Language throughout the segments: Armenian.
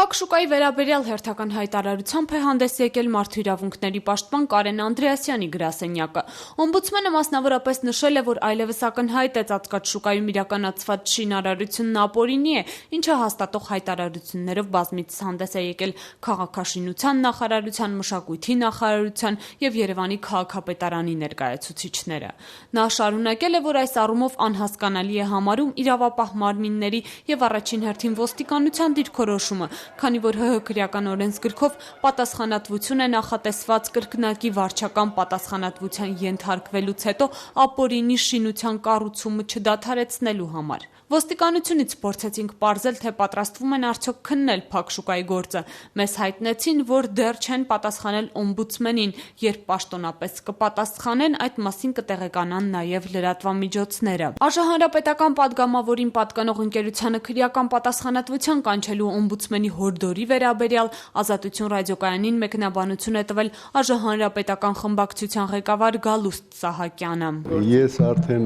Փակ շուկայի վերաբերյալ հերթական հայտարարությամբ է հանդես եկել Մարդու իրավունքների պաշտպան Կարեն Անդրեասյանի գրասենյակը։ Օմբուդսմենը մասնավորապես նշել է, որ այլևս ակնհայտ է ծածկած շուկայում իրականացված շինարարությունն ապօրինի է, ինչը հաստատող հայտարարություններով բազմիցս հանդես է եկել քաղաքաշինության նախարարության, մշակույթի նախարարության եւ Երևանի քաղաքապետարանի ներկայացուցիչները։ Նա շարունակել է, որ այս առումով անհասկանալի է համարում իրավապահ մարմինների եւ առաջին հերթին ոստիկանության դիրքորոշումը, քանի որ ՀՀ քրեական օրենսգրքով պատասխանատվություն է նախատեսված կրկնակի վարչական պատասխանատվության ենթարկվելուց հետո ապօրինի շինության կառուցումը չդադարեցնելու համար։ Ոստիկանությունից փորձեցինք պարզել, թե պատրաստվում են արդյոք քննել Փակ շուկայի գործը։ Մեզ հայտնեցին, որ դեռ չեն պատասխանել օմբուդսմենին, երբ պաշտոնապես կպատասխանեն, այդ մասին կտեղեկանան նաև լրատվամիջոցները։ Հանրապետական падգամավորին պատկանող ընկերությանը քրեական պատասխանատվության կանչելու օմբուդսմենի հորդորի վերաբերյալ Ազատություն ռադիոկայանին մեկնաբանություն է տվել Հանրապետական խմբակցության ղեկավար Գալուստ Սահակյանը։ Ես արդեն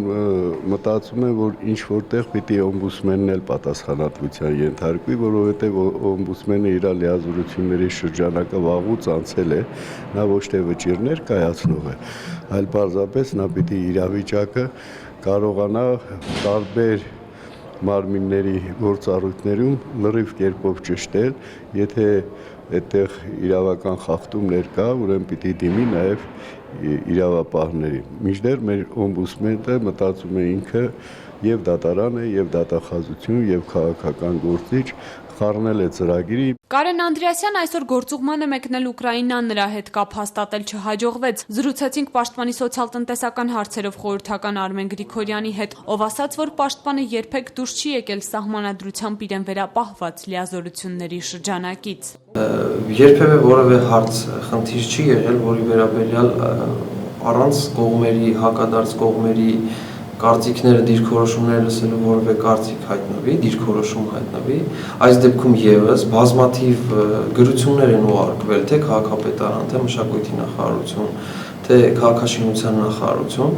մտածում եմ, որ ինչ որտեղ պիտի օմբուդսմենն էլ պատասխանատվության ենթարկվի, որովհետև օմբուդսմենը իր լիազորությունների շրջանակը վաղուց անցել է, նա ոչ թե վճիռներ կայացնող է, այլ պարզապես նա պիտի իրավիճակը կարողանա տարբեր մարմինների գործառույթներում լրիվ կերպով ճշտել, եթե այդտեղ իրավական խախտումներ կա, ուրեմն պիտի դիմի նաև իրավապահներին։ Մինչդեռ մեր օմբուդսմենը մտածում է ինքը եւ դատարան է, եւ դատախազություն, եւ քաղաքական գործիչ, խառնել է ծրագիրի։ Կարեն Անդրեասյանը այսօր գործուղման է մեկնել Ուկրաինա, նրա հետ կապ հաստատել չհաջողվեց։ Զրուցեցինք պաշտպանի սոցիալ-տնտեսական հարցերով խորհրդական Արմեն Գրիգորյանի հետ, ով ասաց, որ պաշտպանը երբեք դուրս չի եկել սահմանադրությամբ իրեն վերապահված լիազորությունների շրջանակից։ Երբևէ որևէ հարց խնդիր չի եղել, որի վերաբերյալ առանց կողմերի, հակադարձ կողմերի կարծիքները, դիրքորոշումները լսելու որևէ կարծիք հայտնվի, դիրքորոշում հայտնվի, այս դեպքում եւս բազմաթիվ գրություններ են ուղարկվել թե քաղաքապետարան, թե մշակույթի նախարարություն, թե քաղաքաշինության նախարարություն,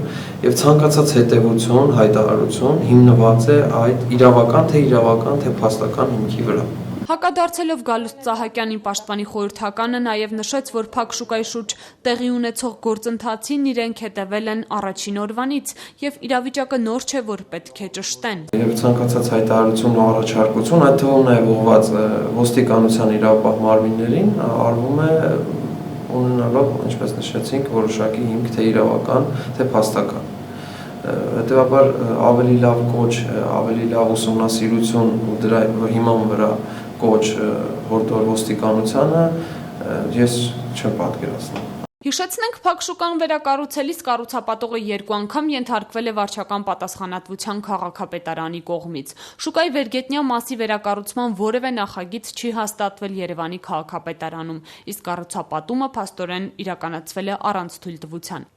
եւ ցանկացած հետեւություն, հայտարարություն հիմնված է այդ իրավական, թե փաստական հիմքի վրա։ Հակադարձելով Գալուստ Սահակյանին պաշտպանի խորհրդականը նաև նշեց, որ Փակ շուկայի շուրջ տեղի ունեցող գործընթացին իրենք հետևել են առաջին օրվանից եւ իրավիճակը նոր չէ, որ պետք է ճշտեն։ Եվ ցանկացած հայտարարություն ու առաջարկություն, այդ թվում նաև ուղղված ոստիկանության իրավապահ մարմիններին, արվում է ունենալով, ինչպես նշեցինք, որոշակի հիմք թե իրավական, թե փաստական։ Հետևաբար ավելի լավ կոչ, ավելի լավ ուսումնասիրություն ու դրա հիման վրա կոչ հորդոր ոստիկանությանը ես չեմ պատկերացնում։ Հիշեցնենք, Փակ շուկան վերակառուցելիս կառուցապատողը 2 անգամ ենթարկվել է վարչական պատասխանատվության քաղաքապետարանի կողմից։ Շուկայի վերգետնյա մասի վերակառուցման որևէ նախագիծ չի հաստատվել Երևանի քաղաքապետարանում, իսկ կառուցապատումը փաստորեն իրականացվել է առանց թույլտվության։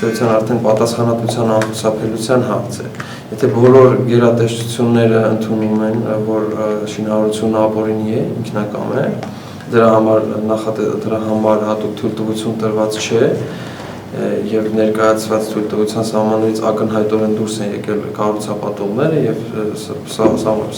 Ըստ արդեն պատասխանատվության անխուսափելիության հարց է։ Եթե բոլոր գերատեսչությունները ընդունում են, որ շինարարությունը ապօրինի է, ինքնակամ է, դրա համար հատուկ թույլտվություն տրված չէ եւ ներկայացված թույլտվության սահմաններից ակնհայտորեն դուրս են եկել կառուցապատողները եւ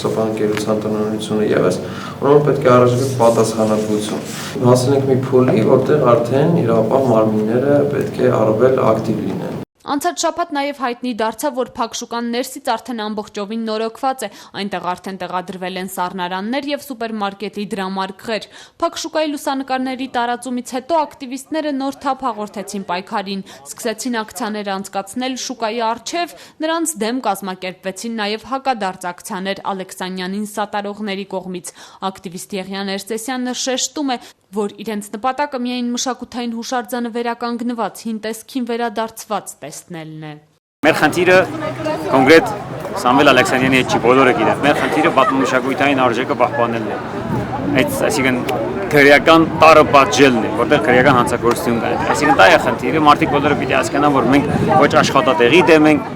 սպանկերության տնօրինությունը եւս, ուրեմն պետք է առաջվի պատասխանատվություն։ Հասել ենք մի փուլի, որտեղ արդեն իրավապահ մարմինները պետք է առավել ակտիվ լինեն։ Անցած շաբաթ նաև հայտնի դարձավ, որ Փակ շուկան ներսից արդեն ամբողջովին նորոգված է, այնտեղ արդեն տեղադրվել են սառնարաններ եւ սուպերմարկետի դրամարկղեր։ Փակ շուկայի լուսանկարների տարածումից հետո ակտիվիստները նոր թափ հաղորդեցին պայքարին, սկսեցին ակցիաներ անցկացնել շուկայի առջև, նրանց դեմ կազմակերպվեցին նաև հակադարձ ակցիաներ Ալեքսանյանին սատարողների կողմից։ Ակտիվիստ Եղիան Էրսեսյանը շեշտում է, որ իրենց նպատակը միայն մշակութային հուշարձանը վերականգնված, հին տեսքին վերադարձված տեսնելն է։ Մեր խնդիրը կոնկրետ Սամվել Ալեքսանյանի հետ չի, բոլորը գիտեն։ Մեր խնդիրը պատմամշակութային արժեքը պահպանելն է։ Այսինքն քրեական տարը պատժելն է, որտեղ քրեական հանցագործություն կա։ Այսինքն դա է խնդիրը, մարդիկ բոլորը պիտի հասկանան, որ մենք ոչ աշխատատեղի դեմ ենք,